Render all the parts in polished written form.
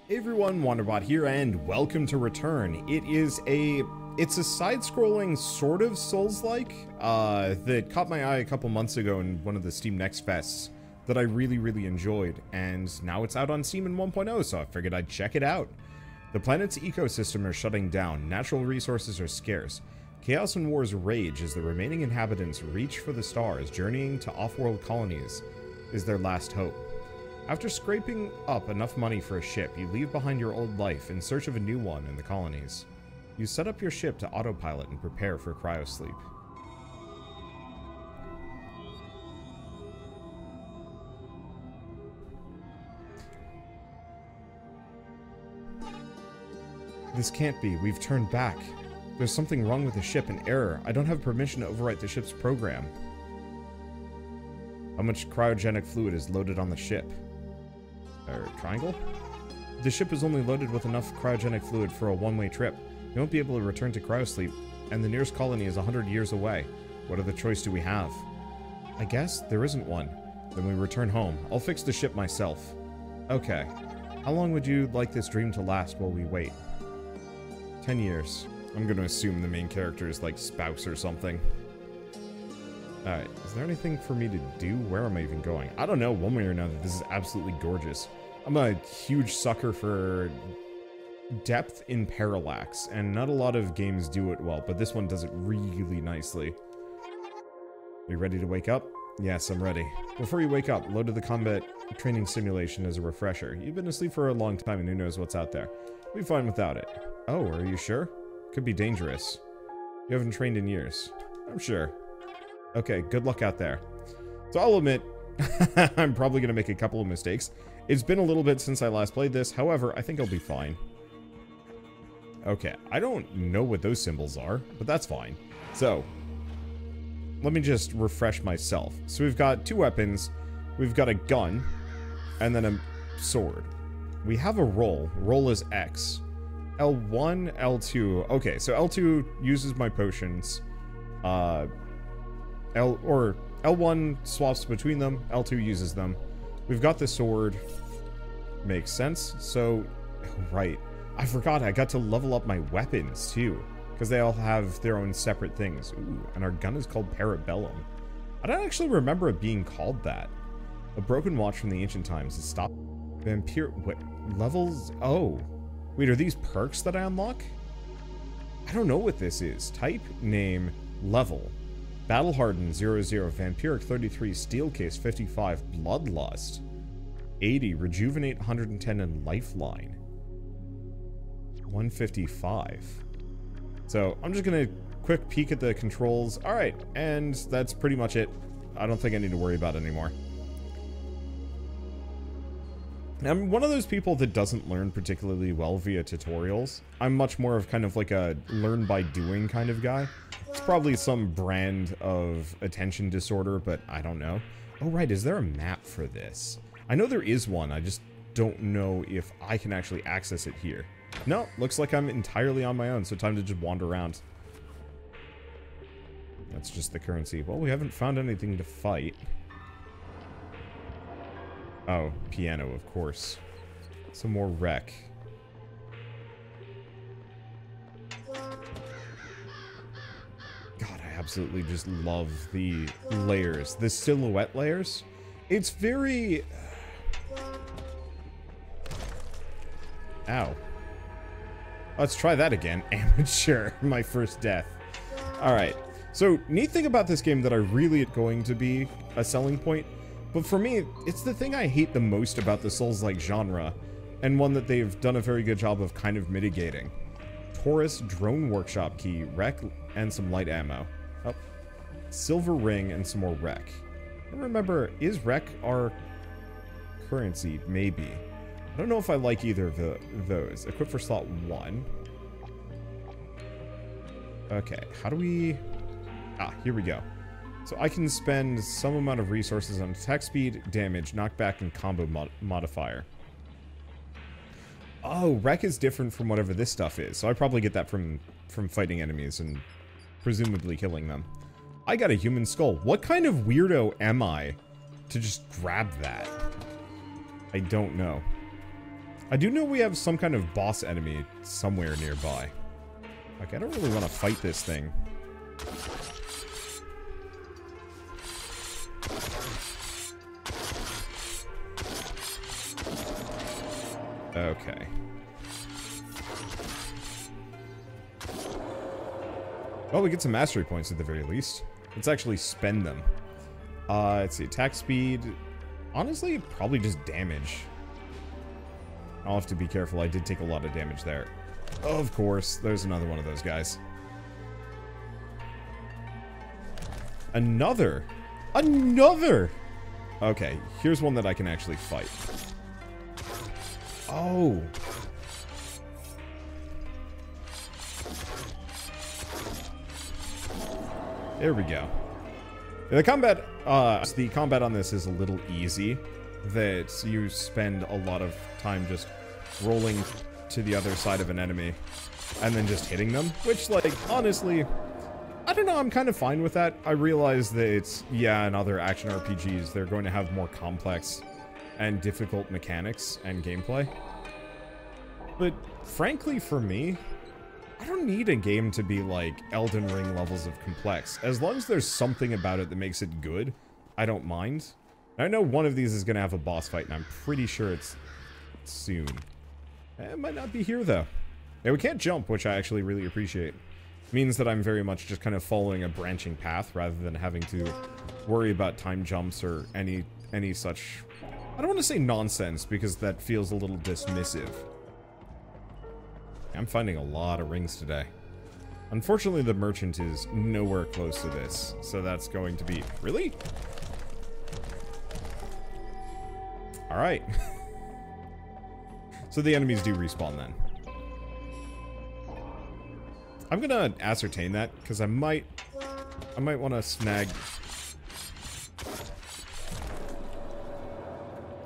Hey everyone, Wanderbot here, and welcome to Return. It's a side-scrolling sort of Souls-like that caught my eye a couple months ago in one of the Steam Next Fests that I really enjoyed, and now it's out on Steam in 1.0, so I figured I'd check it out. The planet's ecosystem are shutting down, natural resources are scarce. Chaos and wars rage as the remaining inhabitants reach for the stars, journeying to off-world colonies is their last hope. After scraping up enough money for a ship, you leave behind your old life in search of a new one in the colonies. You set up your ship to autopilot and prepare for cryosleep. This can't be. We've turned back. There's something wrong with the ship, an error. I don't have permission to overwrite the ship's program. How much cryogenic fluid is loaded on the ship? Triangle? The ship is only loaded with enough cryogenic fluid for a one-way trip. You won't be able to return to cryosleep, and the nearest colony is 100 years away. What other choice do we have? I guess there isn't one. Then we return home. I'll fix the ship myself. Okay. How long would you like this dream to last while we wait? 10 years. I'm gonna assume the main character is like spouse or something. Alright, is there anything for me to do? Where am I even going? I don't know, one way or another, this is absolutely gorgeous. I'm a huge sucker for depth in parallax, and not a lot of games do it well, but this one does it really nicely. Are you ready to wake up? Yes, I'm ready. Before you wake up, load to the combat training simulation as a refresher. You've been asleep for a long time and who knows what's out there. We'll be fine without it. Oh, are you sure? Could be dangerous. You haven't trained in years. I'm sure. Okay, good luck out there. So I'll admit, I'm probably going to make a couple of mistakes. It's been a little bit since I last played this, however, I think I'll be fine. Okay, I don't know what those symbols are, but that's fine. So, let me just refresh myself. So we've got two weapons, we've got a gun, and then a sword. We have a roll. Roll is X. L1, L2. Okay, so L2 uses my potions. L1 swaps between them, L2 uses them. We've got the sword. Makes sense. So, right. I forgot I got to level up my weapons, too. Because they all have their own separate things. Ooh, and our gun is called Parabellum. I don't actually remember it being called that. A broken watch from the ancient times to stop vampire... What? Levels? Oh. Wait, are these perks that I unlock? I don't know what this is. Type, name, level. Battle Hardened 00, Vampiric 33, Steel Case 55, Bloodlust 80, Rejuvenate 110, and Lifeline 155. So I'm just gonna quick peek at the controls. Alright, and that's pretty much it. I don't think I need to worry about it anymore. I'm one of those people that doesn't learn particularly well via tutorials. I'm much more of kind of like a learn by doing kind of guy. It's probably some brand of attention disorder, but I don't know. Oh, right, is there a map for this? I know there is one, I just don't know if I can actually access it here. No, looks like I'm entirely on my own, so time to just wander around. That's just the currency. Well, we haven't found anything to fight. Oh, piano, of course. Some more wreck. God, I absolutely just love the layers. The silhouette layers. It's very... Ow. Let's try that again. Amateur. My first death. Alright. So, neat thing about this game that I really going to be a selling point. But for me, it's the thing I hate the most about the Souls-like genre. And one that they've done a very good job of kind of mitigating. Taurus, drone workshop key, wreck, and some light ammo. Oh, silver ring and some more wreck. I don't remember, is wreck our currency? Maybe. I don't know if I like either of those. Equip for slot 1. Okay, how do we... Ah, here we go. So I can spend some amount of resources on attack speed, damage, knockback, and combo modifier. Oh, wreck is different from whatever this stuff is. So I probably get that from fighting enemies and presumably killing them. I got a human skull. What kind of weirdo am I to just grab that? I don't know. I do know we have some kind of boss enemy somewhere nearby. Like, I don't really want to fight this thing. Okay. Well, we get some mastery points at the very least. Let's actually spend them. Let's see, attack speed. Honestly, probably just damage. I'll have to be careful. I did take a lot of damage there. Of course, there's another one of those guys. Another! Another! Okay, here's one that I can actually fight. Oh! There we go. The combat on this is a little easy. That you spend a lot of time just rolling to the other side of an enemy and then just hitting them. Which, like, honestly, I don't know, I'm kind of fine with that. I realize that it's, yeah, in other action RPGs, they're going to have more complex and difficult mechanics and gameplay. But frankly, for me, I don't need a game to be like Elden Ring levels of complex. As long as there's something about it that makes it good, I don't mind. I know one of these is going to have a boss fight, and I'm pretty sure it's soon. It might not be here, though. Yeah, we can't jump, which I actually really appreciate. It means that I'm very much just kind of following a branching path, rather than having to worry about time jumps or any such... I don't want to say nonsense, because that feels a little dismissive. I'm finding a lot of rings today. Unfortunately, the merchant is nowhere close to this, so that's going to be... Really? Alright. So the enemies do respawn then. I'm gonna ascertain that, because I might want to snag...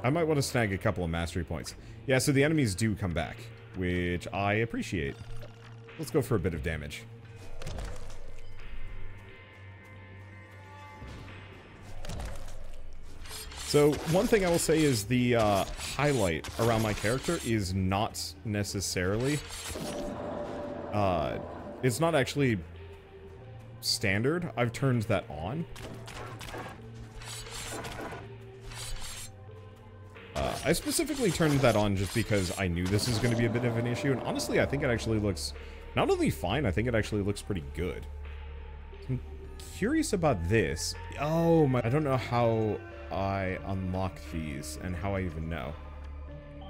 I might want to snag a couple of mastery points. Yeah, so the enemies do come back, which I appreciate. Let's go for a bit of damage. So, one thing I will say is the highlight around my character is not necessarily... it's not actually standard. I've turned that on. I specifically turned that on just because I knew this was going to be a bit of an issue, and honestly, I think it actually looks not only fine, I think it actually looks pretty good. I'm curious about this. Oh, my... I don't know how I unlock these, and how I even know.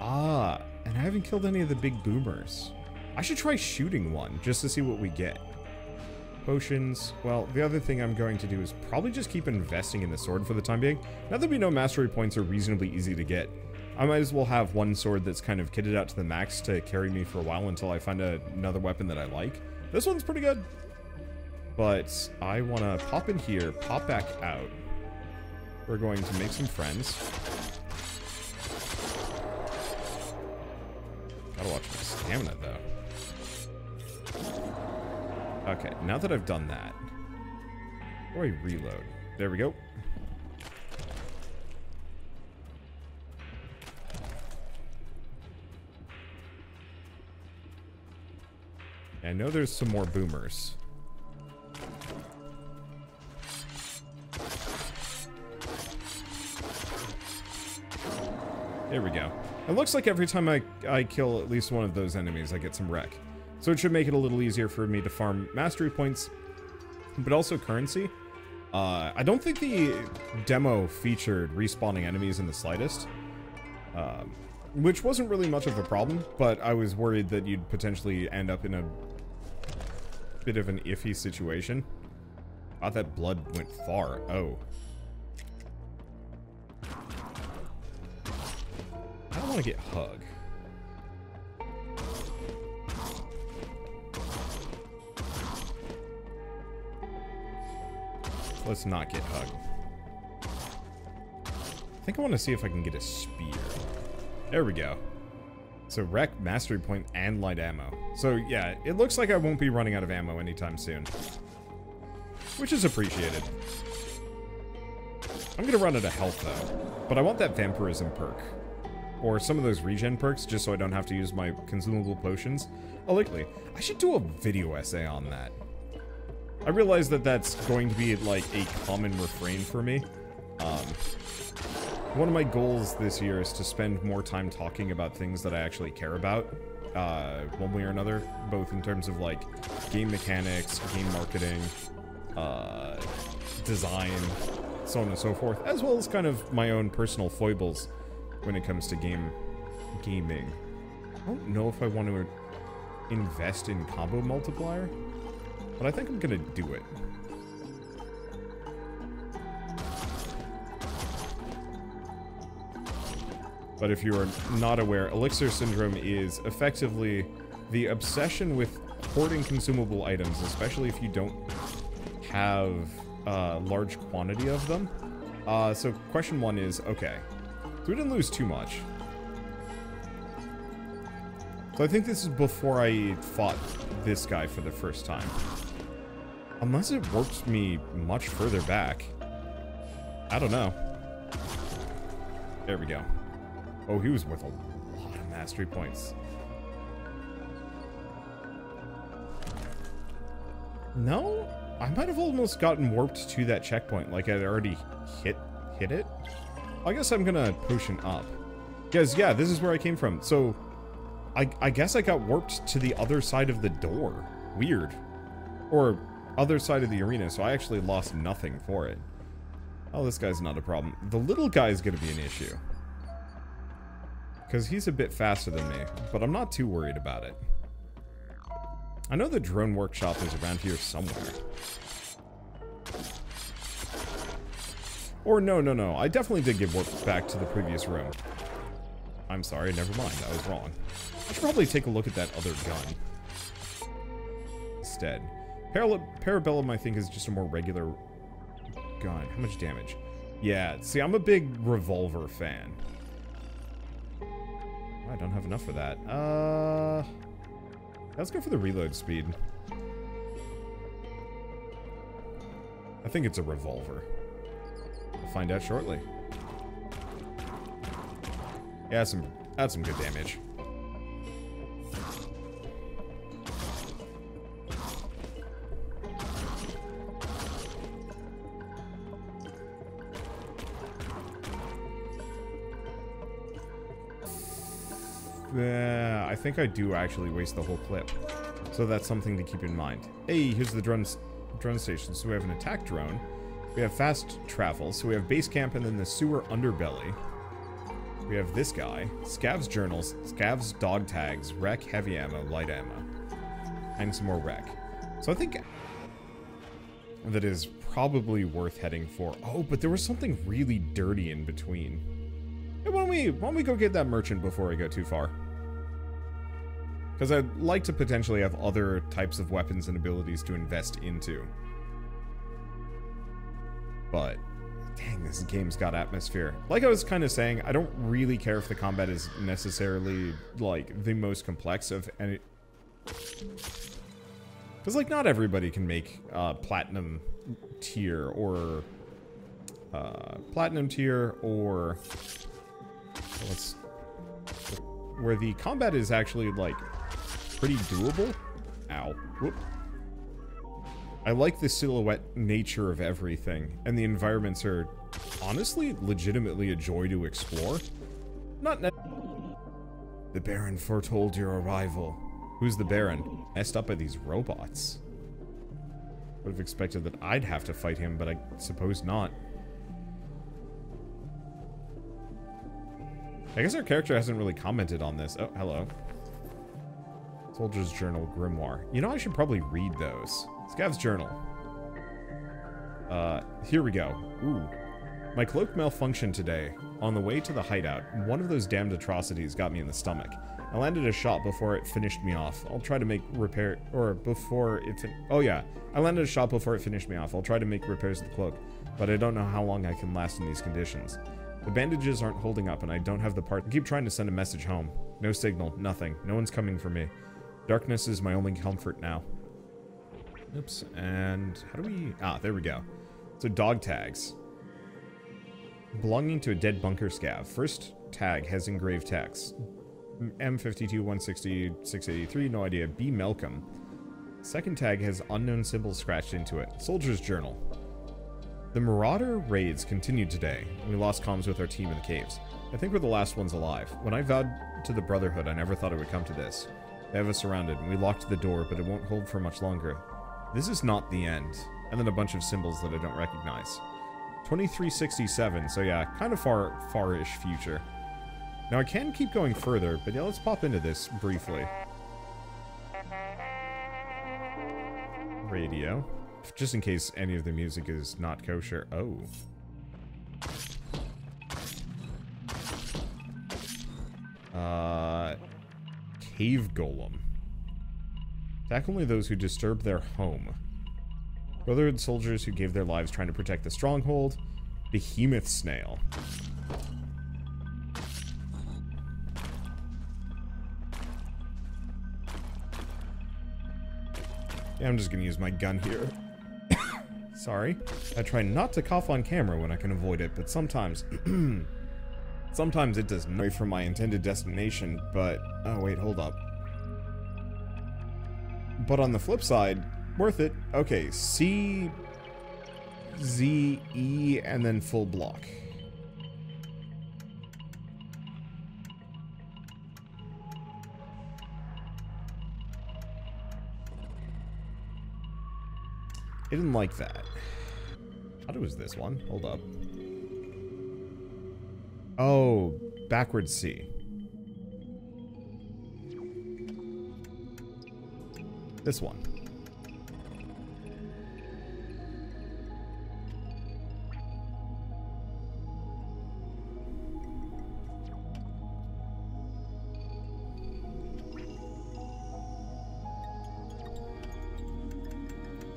Ah, and I haven't killed any of the big boomers. I should try shooting one, just to see what we get. Potions. Well, the other thing I'm going to do is probably just keep investing in the sword for the time being. Now that we know mastery points are reasonably easy to get, I might as well have one sword that's kind of kitted out to the max to carry me for a while until I find another weapon that I like. This one's pretty good. But I want to pop in here, pop back out. We're going to make some friends. Gotta watch my stamina, though. Okay, now that I've done that, how do I reload? There we go. I know there's some more boomers. There we go. It looks like every time I kill at least one of those enemies, I get some wreck. So it should make it a little easier for me to farm mastery points, but also currency. I don't think the demo featured respawning enemies in the slightest, which wasn't really much of a problem, but I was worried that you'd potentially end up in a bit of an iffy situation. Oh, that blood went far. Oh. I don't want to get Hug. Let's not get Hug. I think I want to see if I can get a spear. There we go. So wreck, mastery point, and light ammo. So yeah, it looks like I won't be running out of ammo anytime soon. Which is appreciated. I'm gonna run out of health though. But I want that vampirism perk. or some of those regen perks, just so I don't have to use my consumable potions. I should do a video essay on that. I realize that that's going to be like a common refrain for me. One of my goals this year is to spend more time talking about things that I actually care about, one way or another, both in terms of like game mechanics, game marketing, design, so on and so forth, as well as kind of my own personal foibles when it comes to gaming. I don't know if I want to invest in combo multiplier, but I think I'm gonna do it. But if you are not aware, Elixir Syndrome is effectively the obsession with hoarding consumable items, especially if you don't have a large quantity of them. So question one is, okay, so we didn't lose too much. So I think this is before I fought this guy for the first time. Unless it warped me much further back. I don't know. There we go. Oh, he was worth a lot of mastery points. No? I might have almost gotten warped to that checkpoint, like I'd already hit it. I guess I'm gonna potion up. Because, yeah, this is where I came from. So, I guess I got warped to the other side of the door. Weird. Or other side of the arena, so I actually lost nothing for it. Oh, this guy's not a problem. The little guy's gonna be an issue. Because he's a bit faster than me, but I'm not too worried about it. I know the drone workshop is around here somewhere. Or no. I definitely did get warped back to the previous room. I'm sorry, never mind. I was wrong. I should probably take a look at that other gun instead. Parabellum, I think, is just a more regular gun. How much damage? Yeah, see, I'm a big revolver fan. I don't have enough for that. Let's go for the reload speed. I think it's a revolver. We'll find out shortly. Yeah, that's some good damage. I think I do actually waste the whole clip. So that's something to keep in mind. Hey, here's the drone station. So we have an attack drone. We have fast travel. So we have base camp and then the sewer underbelly. We have this guy. Scav's journals. Scav's dog tags. Wreck, heavy ammo, light ammo. And some more wreck. So I think that is probably worth heading for. Oh, but there was something really dirty in between. Hey, why don't we go get that merchant before we go too far? Because I'd like to potentially have other types of weapons and abilities to invest into. But, dang, this game's got atmosphere. Like I was kind of saying, I don't really care if the combat is necessarily, like, the most complex of any... Because, like, not everybody can make platinum tier or... where the combat is actually, like, pretty doable. Ow. Whoop. I like the silhouette nature of everything, and the environments are, honestly, legitimately a joy to explore. The Baron foretold your arrival. Who's the Baron? Messed up by these robots. Would have expected that I'd have to fight him, but I suppose not. I guess our character hasn't really commented on this. Oh, hello. Soldier's Journal, Grimoire. You know, I should probably read those. Scav's Journal. Here we go. Ooh. My cloak malfunctioned today. On the way to the hideout, one of those damned atrocities got me in the stomach. I landed a shot before it finished me off. I'll try to make repair... Or before it... Oh, yeah. I landed a shot before it finished me off. I'll try to make repairs to the cloak. But I don't know how long I can last in these conditions. The bandages aren't holding up, and I don't have the part. I keep trying to send a message home. No signal. Nothing. No one's coming for me. Darkness is my only comfort now. Oops. And how do we... Ah, there we go. So dog tags. Belonging to a dead bunker scav. First tag has engraved text. M52, 160, 683, no idea. B. Malcolm. Second tag has unknown symbols scratched into it. Soldier's Journal. The Marauder raids continued today. We lost comms with our team in the caves. I think we're the last ones alive. When I vowed to the Brotherhood, I never thought it would come to this. They have us surrounded, and we locked the door, but it won't hold for much longer. This is not the end. And then a bunch of symbols that I don't recognize. 2367, so yeah, kind of far-ish future. Now I can keep going further, but yeah, let's pop into this briefly. Radio. Just in case any of the music is not kosher. Oh. Cave Golem. Attack only those who disturb their home. Brotherhood soldiers who gave their lives trying to protect the stronghold. Behemoth Snail. Yeah, I'm just gonna use my gun here. Sorry. I try not to cough on camera when I can avoid it, but sometimes... sometimes it does away from my intended destination, but... Oh, wait, hold up. But on the flip side, worth it. Okay, C... Z, E, and then full block. I didn't like that. I thought it was this one. Hold up. Oh, backwards C. This one.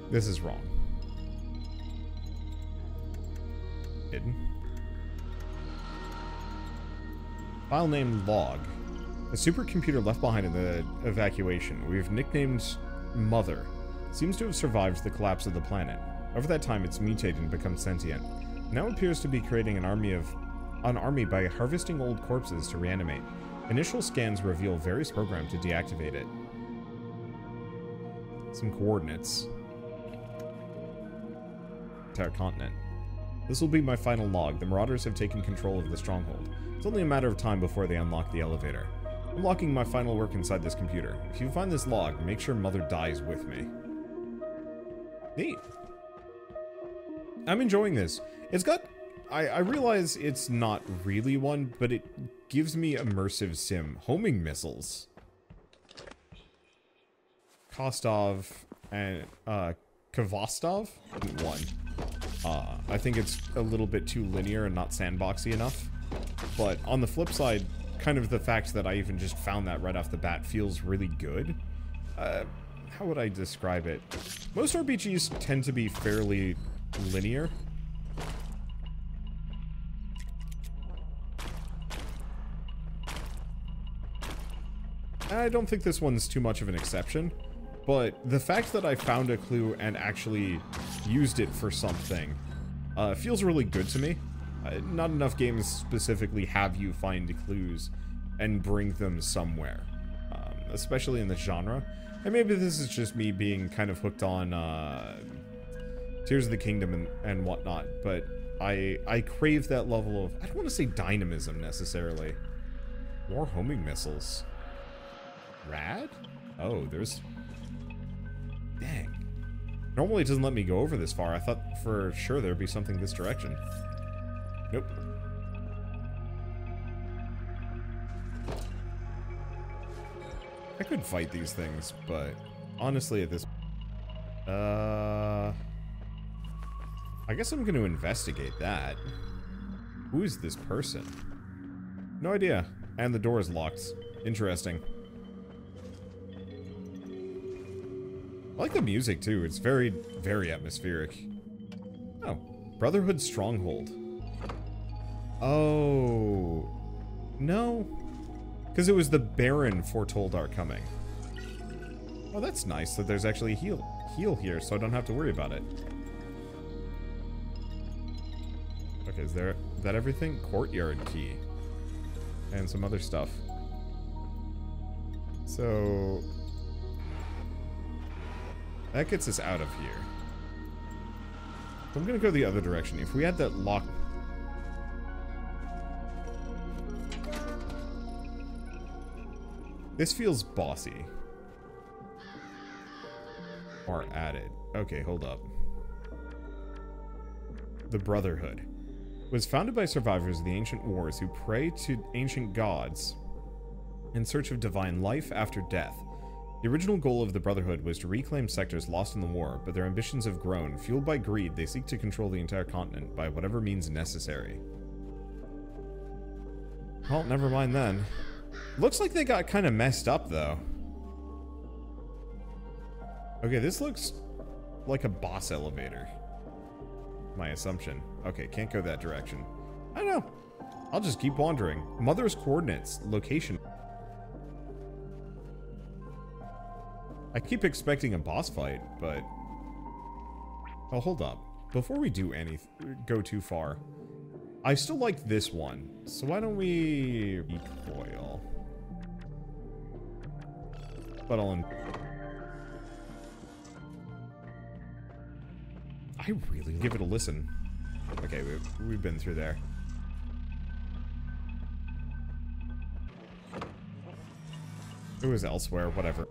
This is wrong. Hidden. File name log. A supercomputer left behind in the evacuation. We've nicknamed Mother. Seems to have survived the collapse of the planet. Over that time, it's mutated and become sentient. Now appears to be creating an army by harvesting old corpses to reanimate. Initial scans reveal various programs to deactivate it. Some coordinates. Entire continent. This will be my final log. The Marauders have taken control of the stronghold. It's only a matter of time before they unlock the elevator. I'm locking my final work inside this computer. If you find this log, make sure Mother dies with me. Neat. I'm enjoying this. It's got... I realize it's not really one, but it gives me immersive sim. Homing missiles. Kostov and Kvostov? One. I think it's a little bit too linear and not sandboxy enough. But on the flip side, kind of the fact that I even just found that right off the bat feels really good. How would I describe it? Most RPGs tend to be fairly linear. I don't think this one's too much of an exception. But the fact that I found a clue and actually used it for something feels really good to me. Not enough games specifically have you find clues and bring them somewhere, especially in the genre. And maybe this is just me being kind of hooked on Tears of the Kingdom and whatnot, but I crave that level of, I don't want to say dynamism necessarily. More homing missiles. Rad? Oh, there's... Dang. Normally it doesn't let me go over this far. I thought for sure there'd be something this direction. Nope. I could fight these things, but honestly at this... I guess I'm going to investigate that. Who is this person? No idea. And the door is locked. Interesting. I like the music, too. It's very, very atmospheric. Oh. Brotherhood Stronghold. Oh. No. Because it was the Baron foretold our coming. Oh, that's nice that there's actually a heal here, so I don't have to worry about it. Okay, is that everything? Courtyard key. and some other stuff. So that gets us out of here. So I'm gonna go the other direction. If we had that lock... This feels bossy. Or added. Okay, hold up. The Brotherhood was founded by survivors of the ancient wars who pray to ancient gods in search of divine life after death. The original goal of the Brotherhood was to reclaim sectors lost in the war, but their ambitions have grown. Fueled by greed, they seek to control the entire continent by whatever means necessary. Well, never mind then. Looks like they got kind of messed up, though. Okay, this looks like a boss elevator. My assumption. Okay, can't go that direction. I don't know. I'll just keep wandering. Mother's coordinates. Location. I keep expecting a boss fight, but... Oh, hold up. Before we do go too far, I still like this one. So why don't we... recoil? But I'll... I really give it a listen. Okay, we've been through there. It was elsewhere, whatever.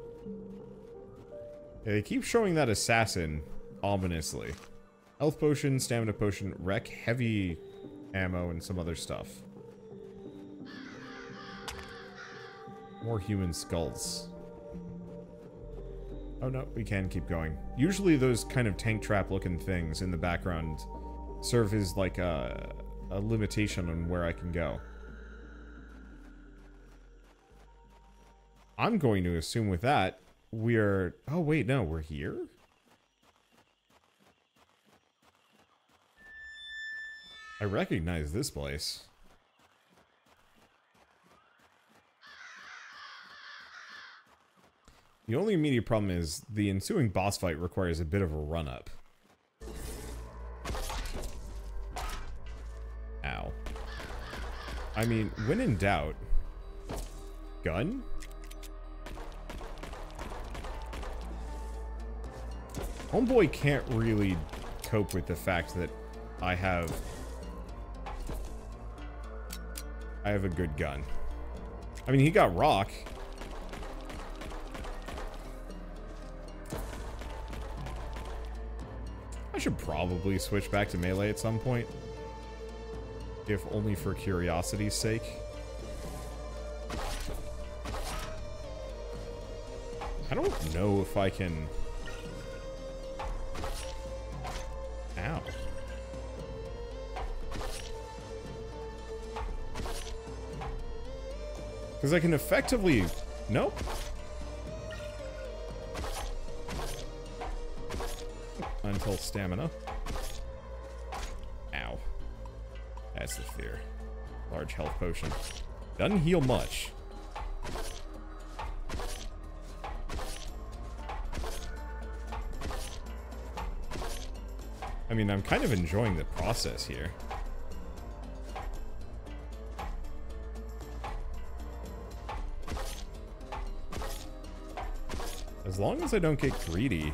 Yeah, they keep showing that assassin ominously. Health potion, stamina potion, wreck, heavy ammo, and some other stuff. More human skulls. Oh no, we can keep going. Usually those kind of tank trap looking things in the background serve as like a limitation on where I can go. I'm going to assume with that, we're... Oh wait, no, we're here? I recognize this place. The only immediate problem is the ensuing boss fight requires a bit of a run-up. Ow. I mean, when in doubt... Gun? Homeboy can't really cope with the fact that I have a good gun. I mean, he got rock. I should probably switch back to melee at some point. If only for curiosity's sake. I don't know if I can... Ow. Because I can effectively... Nope. Until stamina. Ow. That's the fear. Large health potion. Doesn't heal much. I mean, I'm kind of enjoying the process here. As long as I don't get greedy,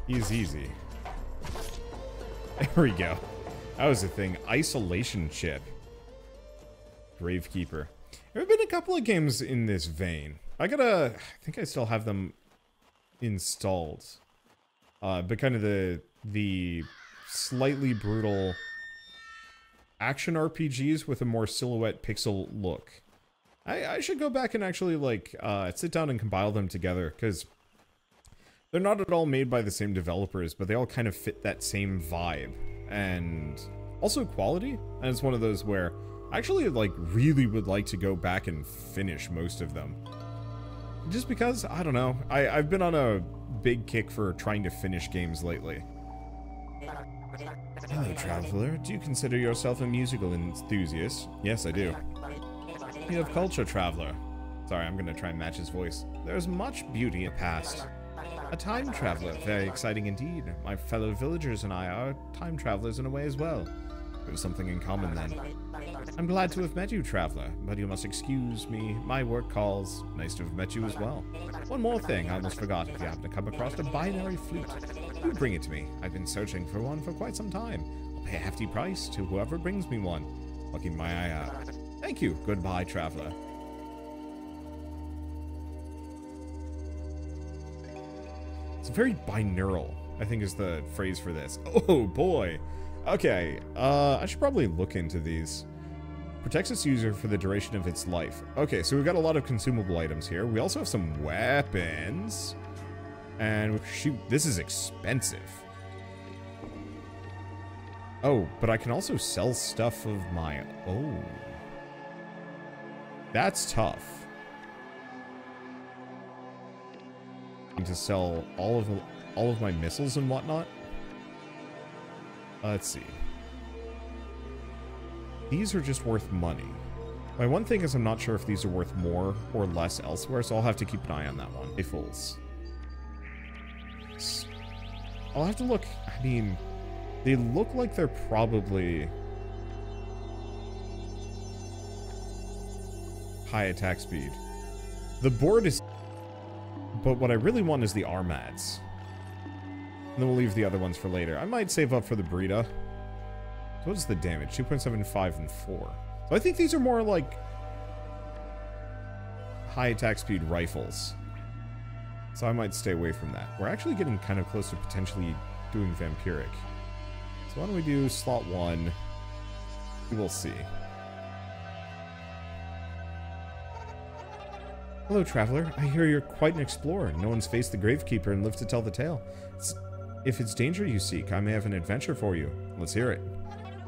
he's easy. There we go. That was the thing. Isolation chip. Gravekeeper. There have been a couple of games in this vein. I think I still have them installed. But kind of the slightly brutal action RPGs with a more silhouette pixel look. I should go back and actually, like, sit down and compile them together, because they're not at all made by the same developers, but they all kind of fit that same vibe. And also quality. And it's one of those where I actually, like, really would like to go back and finish most of them. Just because, I don't know, I've been on a big kick for trying to finish games lately. Hello, traveler. Do you consider yourself a musical enthusiast? Yes, I do. You have culture, traveler. Sorry, I'm gonna try and match his voice. There's much beauty in the past. A time traveler. Very exciting indeed. My fellow villagers and I are time travelers in a way as well. We have something in common then. I'm glad to have met you, traveler, but you must excuse me. My work calls. Nice to have met you as well. One more thing, I almost forgot. If you happen to come across a binary flute, do bring it to me. I've been searching for one for quite some time. I'll pay a hefty price to whoever brings me one. Looking my eye out. Thank you. Goodbye, traveler. It's very binaural, I think is the phrase for this. Oh boy. Okay, I should probably look into these. Protects its user for the duration of its life. Okay, so we've got a lot of consumable items here. We also have some weapons. And shoot, this is expensive. Oh, but I can also sell stuff of my own. That's tough. To sell all of my missiles and whatnot. Let's see. These are just worth money. My one thing is I'm not sure if these are worth more or less elsewhere, so I'll have to keep an eye on that one. Rifles. I'll have to look. I mean, they look like they're probably high attack speed. The board is... But what I really want is the Armads. And then we'll leave the other ones for later. I might save up for the Brita. So what is the damage? 2.75 and 4. So I think these are more like high attack speed rifles. So I might stay away from that. We're actually getting kind of close to potentially doing Vampiric. So why don't we do slot 1? We'll see. Hello, traveler. I hear you're quite an explorer. No one's faced the Gravekeeper and lived to tell the tale. If it's danger you seek, I may have an adventure for you. Let's hear it.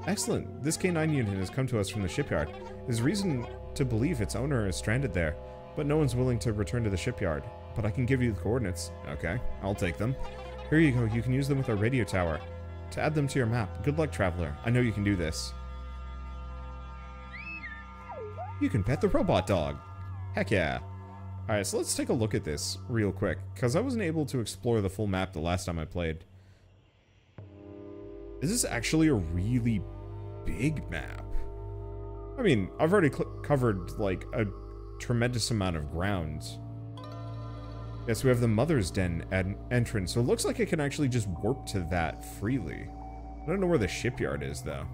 Excellent. This K9 unit has come to us from the shipyard. There's reason to believe its owner is stranded there, but no one's willing to return to the shipyard. But I can give you the coordinates. Okay, I'll take them. Here you go. You can use them with our radio tower to add them to your map. Good luck, traveler. I know you can do this. You can pet the robot dog. Heck yeah. Alright, so let's take a look at this real quick, because I wasn't able to explore the full map the last time I played. This is actually a really big map. I mean, I've already covered, like, a tremendous amount of ground. Yes, we have the Mother's Den entrance, so it looks like I can actually just warp to that freely. I don't know where the shipyard is, though.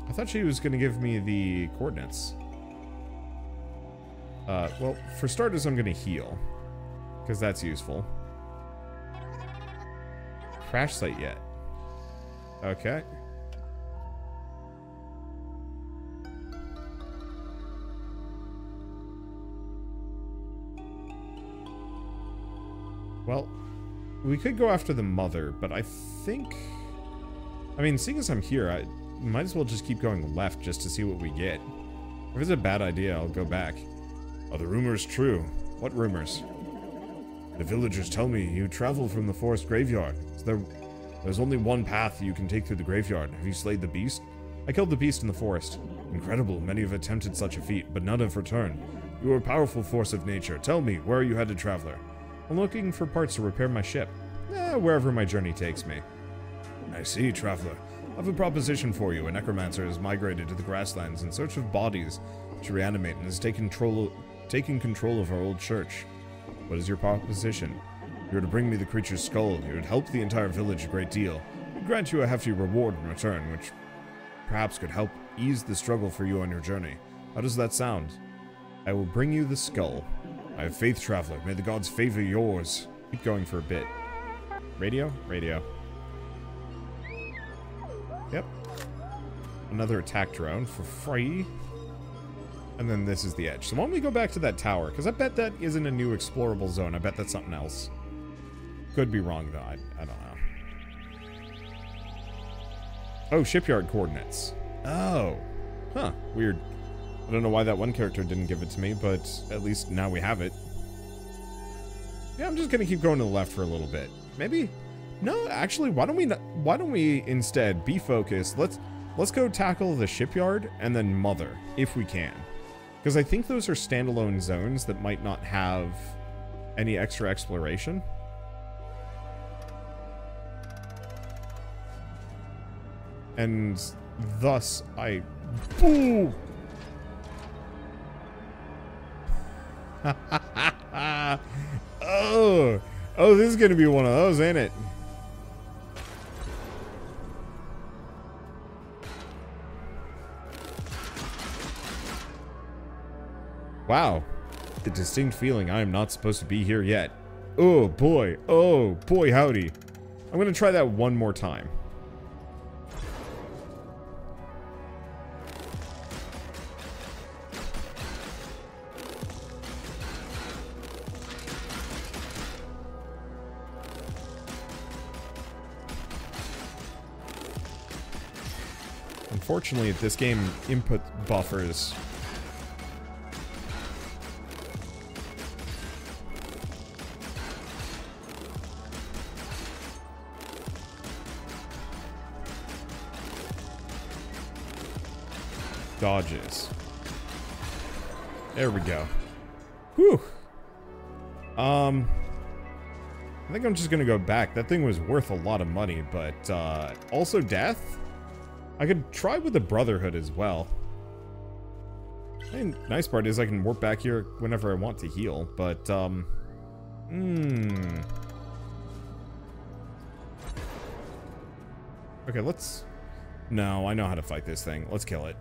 I thought she was going to give me the coordinates. Well, for starters, I'm going to heal. Because that's useful. Crash site yet. Okay. Well, we could go after the mother, but I think... I mean, seeing as I'm here, I might as well just keep going left just to see what we get. If it's a bad idea, I'll go back. Are the rumors true? What rumors? The villagers tell me you travel from the forest graveyard. There's only one path you can take through the graveyard. Have you slayed the beast? I killed the beast in the forest. Incredible, many have attempted such a feat, but none have returned. You are a powerful force of nature. Tell me, where are you headed, traveler? I'm looking for parts to repair my ship. Wherever my journey takes me. I see, traveler. I have a proposition for you. A necromancer has migrated to the grasslands in search of bodies to reanimate and has taken control of our old church. What is your proposition? You are to bring me the creature's skull. It would help the entire village a great deal. I would grant you a hefty reward in return, which perhaps could help ease the struggle for you on your journey. How does that sound? I will bring you the skull. I have faith, traveler. May the gods favor yours. Keep going for a bit. Radio? Radio. Yep. Another attack drone for free. And then this is the edge. So why don't we go back to that tower? Because I bet that isn't a new explorable zone. I bet that's something else. Could be wrong, though. I don't know. Oh, shipyard coordinates. Oh. Huh. Weird. I don't know why that one character didn't give it to me, but at least now we have it. Yeah, I'm just going to keep going to the left for a little bit. Maybe... No, actually, why don't we instead be focused? Let's go tackle the shipyard and then Mother, if we can. Because I think those are standalone zones that might not have any extra exploration. And thus, I... Boom! Oh! Oh, this is gonna be one of those, ain't it? Wow. The distinct feeling I am not supposed to be here yet. Oh boy, howdy. I'm gonna try that one more time. Unfortunately, this game input buffers. Dodges. There we go. Whew. I think I'm just gonna go back. That thing was worth a lot of money, but also death? I could try with the Brotherhood as well. And nice part is I can warp back here whenever I want to heal, but okay, let's... No, I know how to fight this thing. Let's kill it.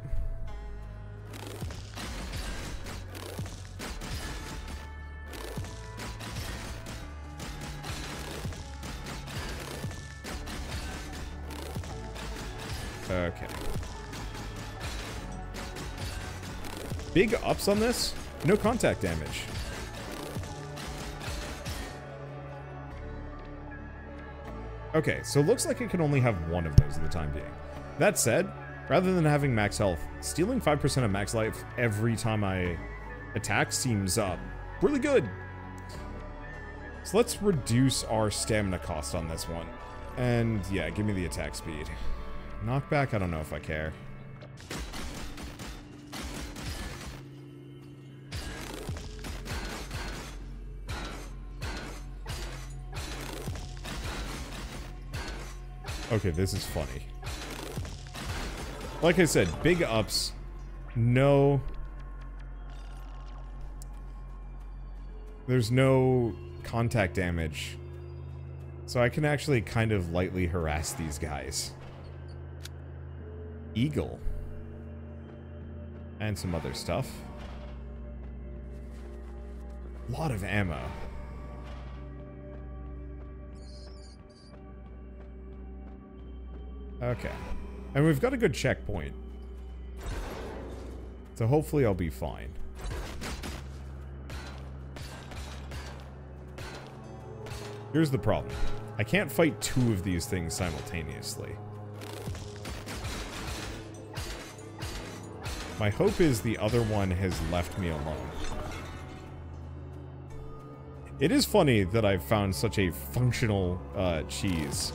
Okay. Big ups on this. No contact damage. Okay, so it looks like it can only have one of those at the time being. That said, rather than having max health, stealing 5% of max life every time I attack seems really good. So let's reduce our stamina cost on this one. And yeah, give me the attack speed. Knockback, I don't know if I care. Okay, this is funny. Like I said, big ups. No... There's no contact damage. So I can actually kind of lightly harass these guys. Eagle. And some other stuff. A lot of ammo. Okay. And we've got a good checkpoint. So hopefully I'll be fine. Here's the problem. I can't fight two of these things simultaneously. My hope is the other one has left me alone. It is funny that I've found such a functional cheese.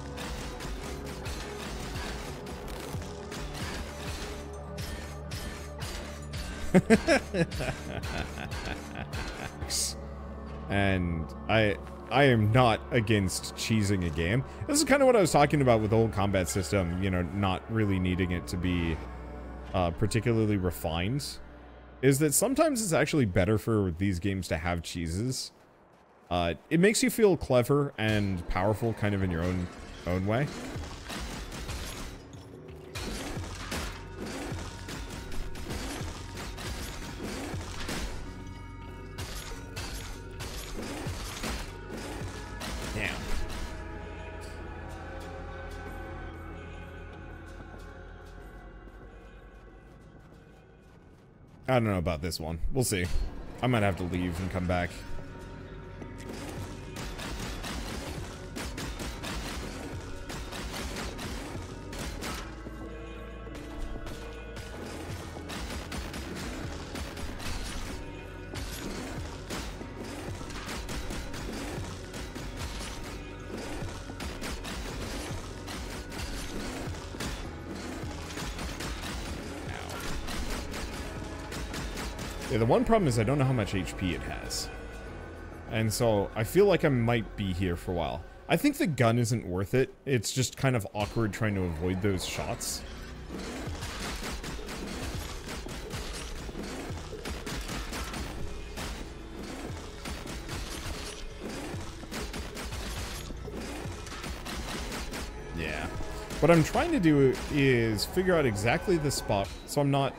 And I am not against cheesing a game. This is kind of what I was talking about with the whole combat system, you know, not really needing it to be particularly refined, is that sometimes it's actually better for these games to have cheeses. It makes you feel clever and powerful kind of in your own way. I don't know about this one. We'll see. I might have to leave and come back. Yeah, the one problem is I don't know how much HP it has. And so I feel like I might be here for a while. I think the gun isn't worth it. It's just kind of awkward trying to avoid those shots. Yeah. What I'm trying to do is figure out exactly the spot so I'm not...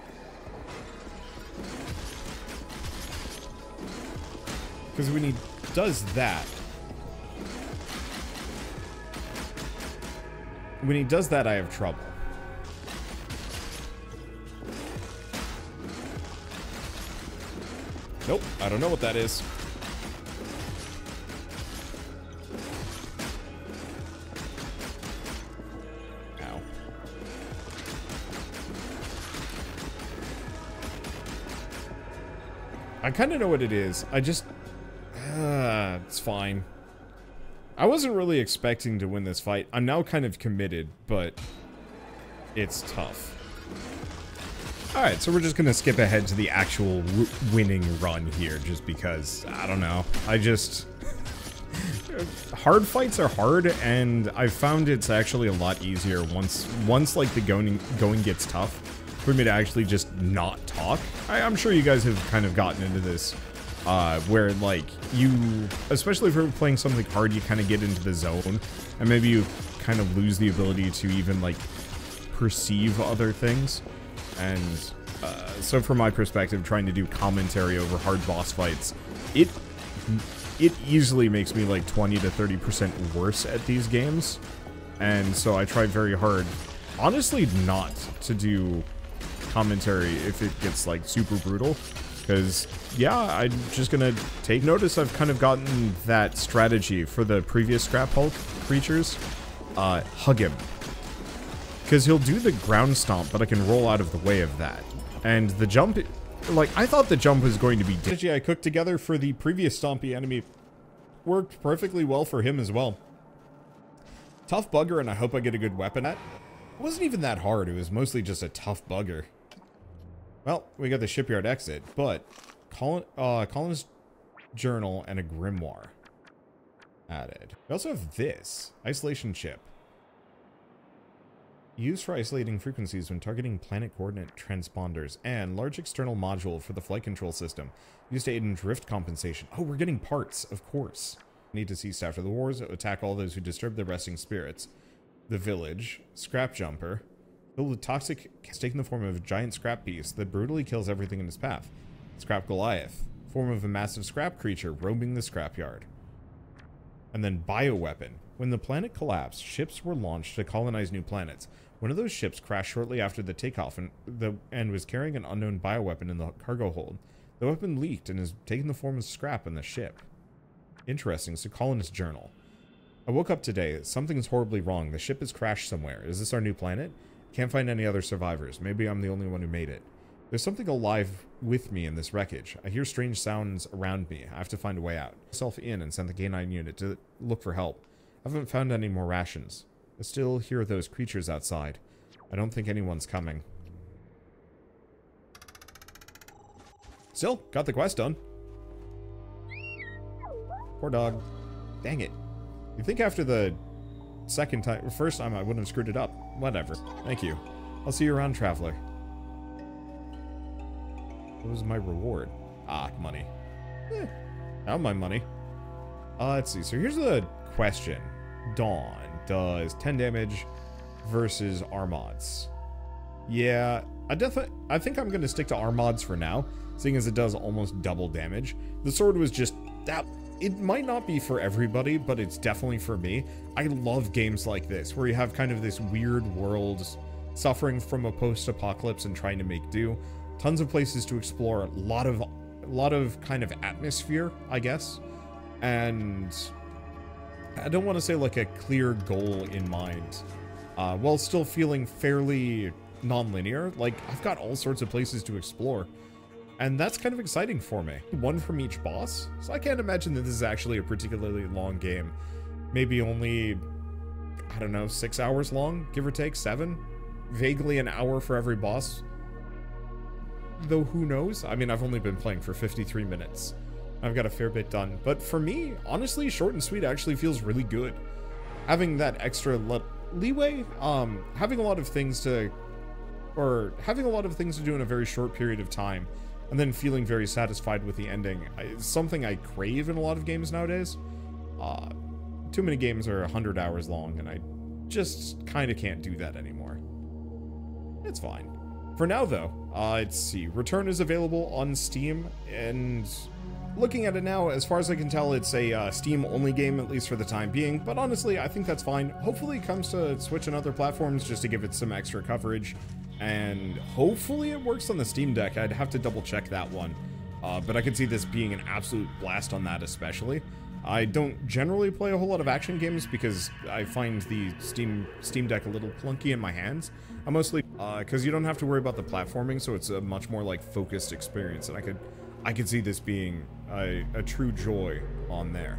Because when he does that... When he does that, I have trouble. Nope, I don't know what that is. Ow. I kind of know what it is. I just... it's fine. I wasn't really expecting to win this fight. I'm now kind of committed, but it's tough. Alright, so we're just gonna skip ahead to the actual winning run here, just because, I don't know. I just... hard fights are hard, and I've found it's actually a lot easier once like, the going gets tough, for me to actually just not talk. I'm sure you guys have kind of gotten into this. Where, like, you, especially if you're playing something hard, you kind of get into the zone, and maybe you kind of lose the ability to even, like, perceive other things. And, so from my perspective, trying to do commentary over hard boss fights, it easily makes me, like, 20 to 30% worse at these games. And so I try very hard, honestly, not to do commentary if it gets, like, super brutal. Because, yeah, I'm just gonna take notice. I've kind of gotten that strategy for the previous Scrap Hulk creatures. Hug him. Because he'll do the ground stomp, but I can roll out of the way of that. And the jump, like, I thought the jump was going to be... The strategy I cooked together for the previous stompy enemy worked perfectly well for him as well. Tough bugger, and I hope I get a good weapon at. It wasn't even that hard. It was mostly just a tough bugger. Well, we got the shipyard exit, but Colin's journal and a grimoire added. We also have this isolation chip. Used for isolating frequencies when targeting planet coordinate transponders, and large external module for the flight control system. Used to aid in drift compensation. Oh, we're getting parts, of course. Need to cease after the wars, attack all those who disturb the resting spirits. The village, scrap jumper. Filled with toxic, has taken the form of a giant scrap piece that brutally kills everything in its path. Scrap Goliath, form of a massive scrap creature roaming the scrapyard. And then bioweapon. When the planet collapsed, ships were launched to colonize new planets. One of those ships crashed shortly after the takeoff and was carrying an unknown bioweapon in the cargo hold. The weapon leaked and has taken the form of scrap on the ship. Interesting. So colonist journal. I woke up today. Something's horribly wrong. The ship has crashed somewhere. Is this our new planet? Can't find any other survivors. Maybe I'm the only one who made it. There's something alive with me in this wreckage. I hear strange sounds around me. I have to find a way out. Myself in and sent the K9 unit to look for help. I haven't found any more rations. I still hear those creatures outside. I don't think anyone's coming. Still, got the quest done. Poor dog. Dang it. You'd think after the first time I wouldn't have screwed it up. Whatever. Thank you. I'll see you around, traveler. What was my reward? Ah, money. Not my money. Let's see. So here's the question. Dawn does 10 damage versus Armads. Yeah, I think I'm going to stick to Armads for now, seeing as it does almost double damage. The sword was just that. It might not be for everybody, but it's definitely for me. I love games like this, where you have kind of this weird world suffering from a post-apocalypse and trying to make do. Tons of places to explore, a lot of kind of atmosphere, I guess. And I don't want to say like a clear goal in mind, while still feeling fairly non-linear. Like, I've got all sorts of places to explore. And that's kind of exciting for me. One from each boss. So I can't imagine that this is actually a particularly long game. Maybe only, I don't know, 6 hours long, give or take, 7? Vaguely an hour for every boss. Though who knows? I mean, I've only been playing for 53 minutes. I've got a fair bit done. But for me, honestly, short and sweet actually feels really good. having that extra leeway, having a lot of things to do in a very short period of time, and then feeling very satisfied with the ending is something I crave in a lot of games nowadays. Too many games are 100 hours long, and I just kind of can't do that anymore. It's fine. For now, though, let's see. Return is available on Steam, and looking at it now, as far as I can tell, it's a Steam-only game, at least for the time being, but honestly, I think that's fine. Hopefully it comes to Switch and other platforms just to give it some extra coverage, and hopefully it works on the Steam Deck. I'd have to double-check that one, but I could see this being an absolute blast on that especially. I don't generally play a whole lot of action games because I find the Steam Deck a little clunky in my hands. I mostly, because you don't have to worry about the platforming, so it's a much more, like, focused experience, and I could see this being a true joy on there.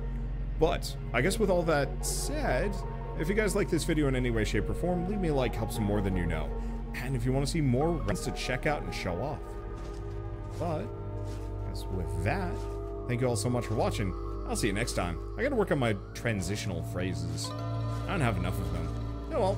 But, I guess with all that said, if you guys like this video in any way, shape, or form, leave me a like, helps more than you know. And if you want to see more runs to check out and show off. But, as with that, thank you all so much for watching. I'll see you next time. I gotta work on my transitional phrases. I don't have enough of them. Oh well.